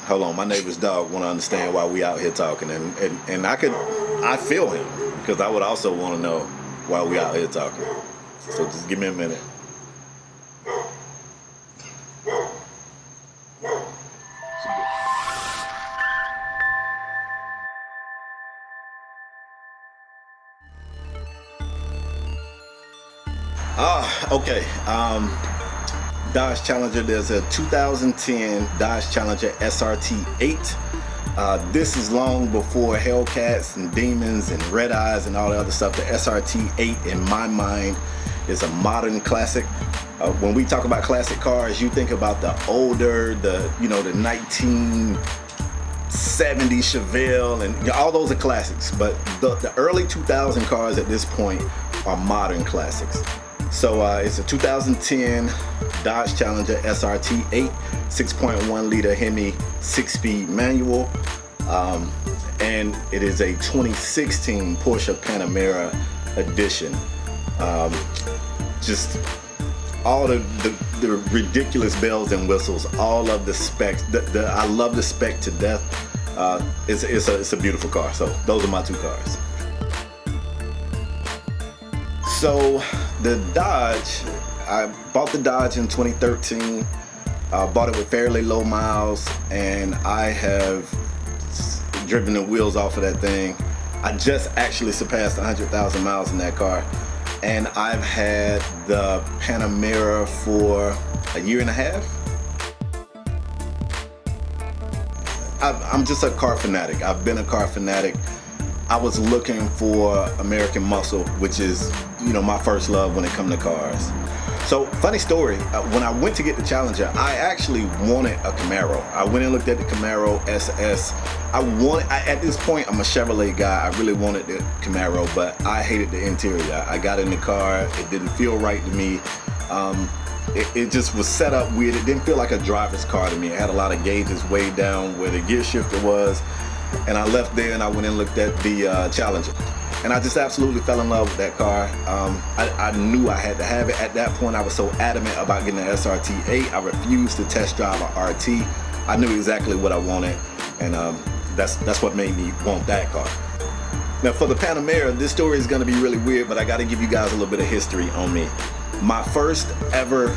Hold on, my neighbor's dog want to understand why we out here talking, and I feel him, because I would also want to know why we out here talking. So just give me a minute. Okay. Dodge Challenger. There's a 2010 Dodge Challenger SRT8. This is long before Hellcats and Demons and Red Eyes and all the other stuff. The SRT8, in my mind, is a modern classic. When we talk about classic cars, you think about the older, the 1970 Chevelle, and all those are classics. But the early 2000 cars at this point are modern classics. So it's a 2010 Dodge Challenger SRT8, 6.1 liter Hemi 6-speed manual, and it is a 2016 Porsche Panamera edition. Just all the ridiculous bells and whistles, all of the specs. I love the spec to death. It's a beautiful car. So those are my two cars. So the Dodge, I bought the Dodge in 2013, bought it with fairly low miles, and I have driven the wheels off of that thing. I just actually surpassed 100,000 miles in that car, and I've had the Panamera for a year and a half. I'm just a car fanatic. I've been a car fanatic. I was looking for American muscle, which is, my first love when it comes to cars. So, funny story, when I went to get the Challenger, I actually wanted a Camaro. I went and looked at the Camaro SS. At this point, I'm a Chevrolet guy. I really wanted the Camaro, but I hated the interior. I got in the car, it didn't feel right to me. It just was set up weird. It didn't feel like a driver's car to me. It had a lot of gauges way down where the gear shifter was. And I left there and I went and looked at the Challenger. And I just absolutely fell in love with that car. I knew I had to have it. At that point, I was so adamant about getting an SRT8. I refused to test drive an RT. I knew exactly what I wanted, and that's what made me want that car. Now for the Panamera, this story is gonna be really weird, but I gotta give you guys a little bit of history on me. My first ever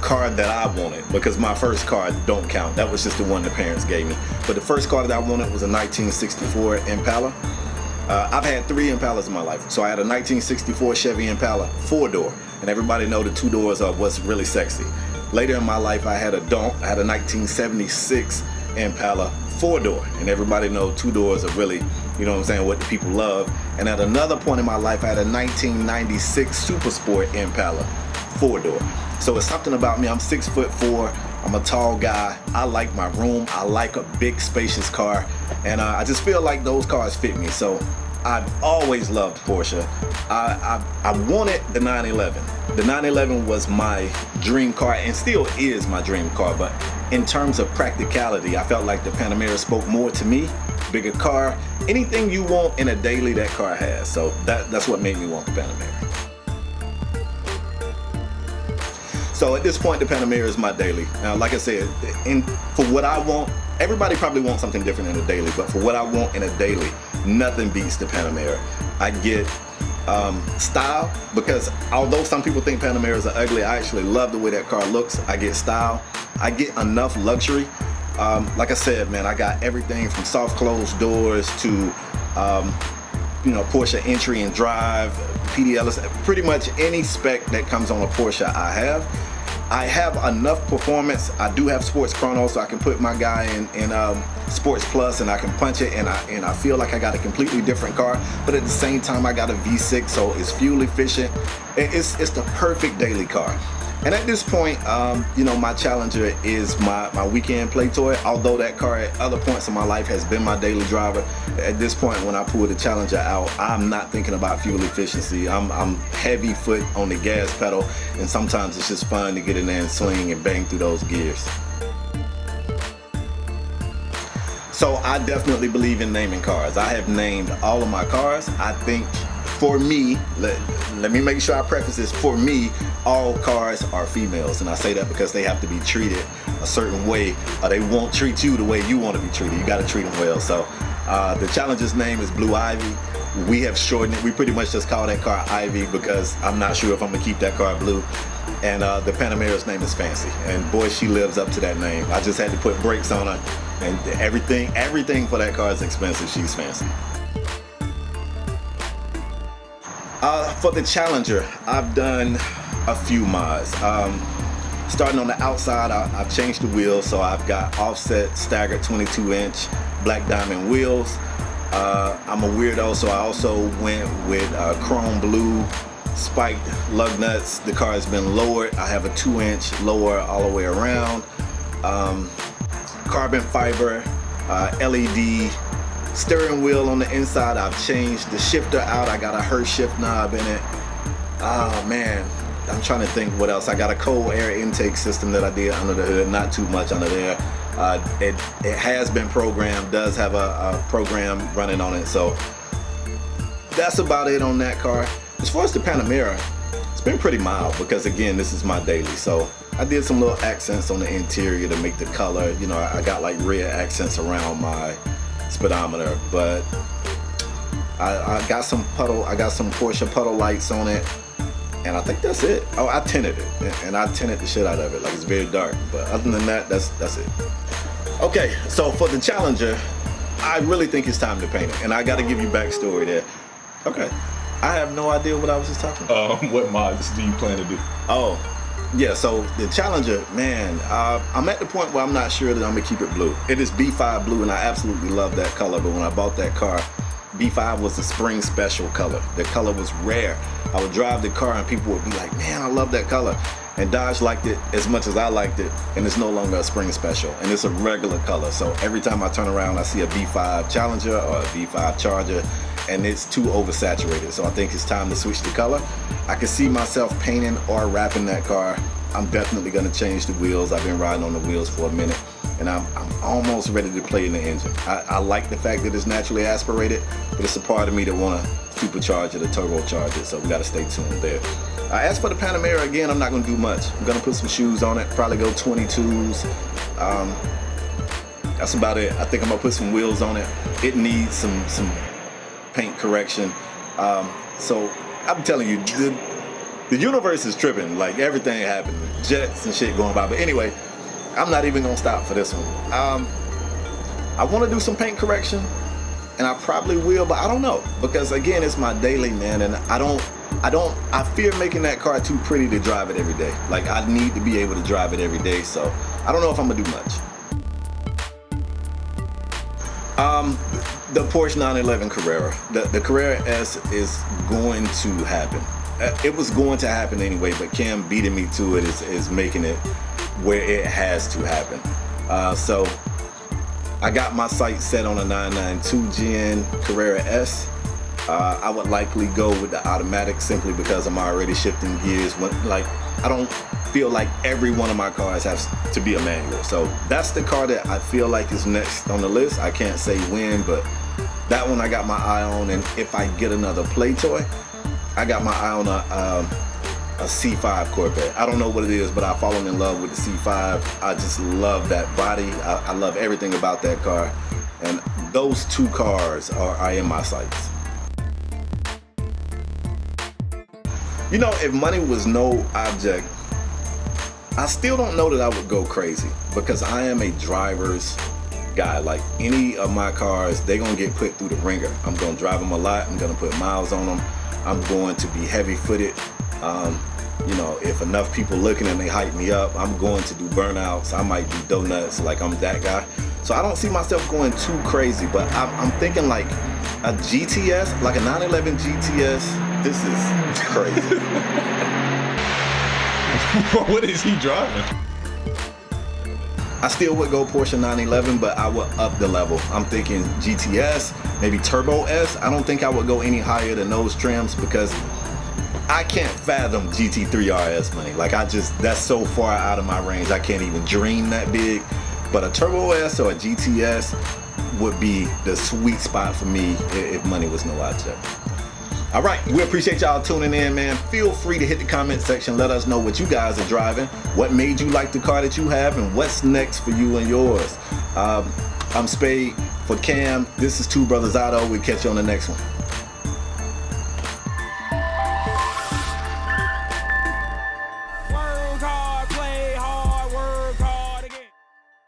car that I wanted, because my first car don't count, that was just the one the parents gave me, but the first car that I wanted was a 1964 Impala. I've had 3 Impalas in my life. So I had a 1964 Chevy Impala 4-door, and everybody know the 2 doors are what's really sexy. Later in my life, I had a 1976 Impala 4-door, and everybody know 2 doors are really, what the people love. And at another point in my life, I had a 1996 Super Sport Impala 4-door. So it's something about me. I'm 6'4". I'm a tall guy. I like my room. I like a big, spacious car, and I just feel like those cars fit me. So I've always loved Porsche. I wanted the 911. The 911 was my dream car, and still is my dream car. But in terms of practicality, I felt like the Panamera spoke more to me. Bigger car. Anything you want in a daily, that car has. So that's what made me want the Panamera. So at this point, the Panamera is my daily. Now, like I said, for what I want, everybody probably wants something different in a daily, but for what I want in a daily, nothing beats the Panamera. I get style, because although some people think Panameras are ugly, I actually love the way that car looks. I get style. I get enough luxury. Like I said, man, I got everything from soft closed doors to Porsche entry and drive, PDLs, pretty much any spec that comes on a Porsche I have. I have enough performance. I do have Sports Chrono, so I can put my guy in Sports Plus and I can punch it, and I feel like I got a completely different car, but at the same time I got a V6, so it's fuel efficient. It's the perfect daily car. And at this point, my Challenger is my weekend play toy. Although that car at other points in my life has been my daily driver, at this point when I pull the Challenger out, I'm not thinking about fuel efficiency. I'm heavy foot on the gas pedal, and sometimes it's just fun to get in there and swing and bang through those gears. So I definitely believe in naming cars. I have named all of my cars. I think for me, let me make sure I preface this. For me, all cars are females, and I say that because they have to be treated a certain way, or they won't treat you the way you want to be treated. You got to treat them well. So the Challenger's name is Blue Ivy. We have shortened it. We pretty much just call that car Ivy because I'm not sure if I'm gonna keep that car blue. And the Panamera's name is Fancy, and boy, she lives up to that name. I just had to put brakes on her, and everything for that car is expensive. She's fancy. For the Challenger, I've done a few mods. Starting on the outside, I've changed the wheels, so I've got offset staggered 22-inch black diamond wheels. I'm a weirdo, so I also went with chrome blue spiked lug nuts. The car has been lowered. I have a 2-inch lower all the way around. Carbon fiber, LED steering wheel on the inside. I've changed the shifter out. I got a Hurst shift knob in it. Oh man, I'm trying to think what else. I got a cold air intake system that I did under the hood, not too much under there. It has been programmed, does have a program running on it, so that's about it on that car. As far as the Panamera, it's been pretty mild because again, this is my daily, so I did some little accents on the interior to make the color, you know, I got like red accents around my speedometer, but I got some Porsche puddle lights on it, and I think that's it. Oh, I tinted it, and I tinted the shit out of it, like it's very dark, but other than that, that's it. Okay, so for the Challenger, I really think it's time to paint it, and I gotta give you backstory there. Okay, I have no idea what I was just talking about. What mods do you plan to do? Oh, yeah, so the Challenger, man, I'm at the point where I'm not sure that I'm gonna keep it blue. It is B5 blue, and I absolutely love that color, but when I bought that car, B5 was the spring special color. The color was rare. I would drive the car and people would be like, man, I love that color. And Dodge liked it as much as I liked it, and it's no longer a spring special, and it's a regular color. So every time I turn around, I see a B5 Challenger or a B5 Charger, and it's too oversaturated. So I think it's time to switch the color. I can see myself painting or wrapping that car. I'm definitely gonna change the wheels. I've been riding on the wheels for a minute, and I'm almost ready to play in the engine. I like the fact that it's naturally aspirated, but it's a part of me that wanna supercharge it or turbocharge it, so we gotta stay tuned there. As for the Panamera, again, I'm not gonna do much. I'm gonna put some shoes on it, probably go 22s. That's about it. I think I'm gonna put some wheels on it. It needs some paint correction. So I'm telling you, the universe is tripping. Like everything happened, jets and shit going by. But anyway, I'm not even gonna stop for this one. I wanna do some paint correction, and I probably will, but I don't know, because again, it's my daily, man, and I fear making that car too pretty to drive it every day. Like I need to be able to drive it every day, so I don't know if I'm gonna do much. The Porsche 911 Carrera, the Carrera S is going to happen. It was going to happen anyway, but Cam beating me to it is making it where it has to happen. So I got my sights set on a 992 Gen Carrera S. I would likely go with the automatic simply because I'm already shifting gears. I don't feel like every one of my cars has to be a manual. So that's the car that I feel like is next on the list. I can't say when, but that one I got my eye on. And if I get another play toy, I got my eye on a C5 Corvette. I don't know what it is, but I've fallen in love with the C5. I just love that body. I love everything about that car. And those two cars are in my sights. You know, if money was no object, I still don't know that I would go crazy, because I am a driver's guy. Like any of my cars, they're gonna get put through the ringer. I'm gonna drive them a lot. I'm gonna put miles on them. I'm going to be heavy-footed. You know, if enough people looking and they hype me up, I'm going to do burnouts. I might do donuts. Like I'm that guy. So I don't see myself going too crazy, but I'm thinking like a GTS, like a 911 GTS. This is crazy. What is he driving? I still would go Porsche 911, but I would up the level. I'm thinking GTS, maybe Turbo S. I don't think I would go any higher than those trims, because I can't fathom GT3 RS money. Like that's so far out of my range. I can't even dream that big. But a Turbo S or a GTS would be the sweet spot for me if money was no object. All right, we appreciate y'all tuning in, man. Feel free to hit the comment section. Let us know what you guys are driving, what made you like the car that you have, and what's next for you and yours. I'm Spade for Cam. This is Two Brothers Auto. We'll catch you on the next one.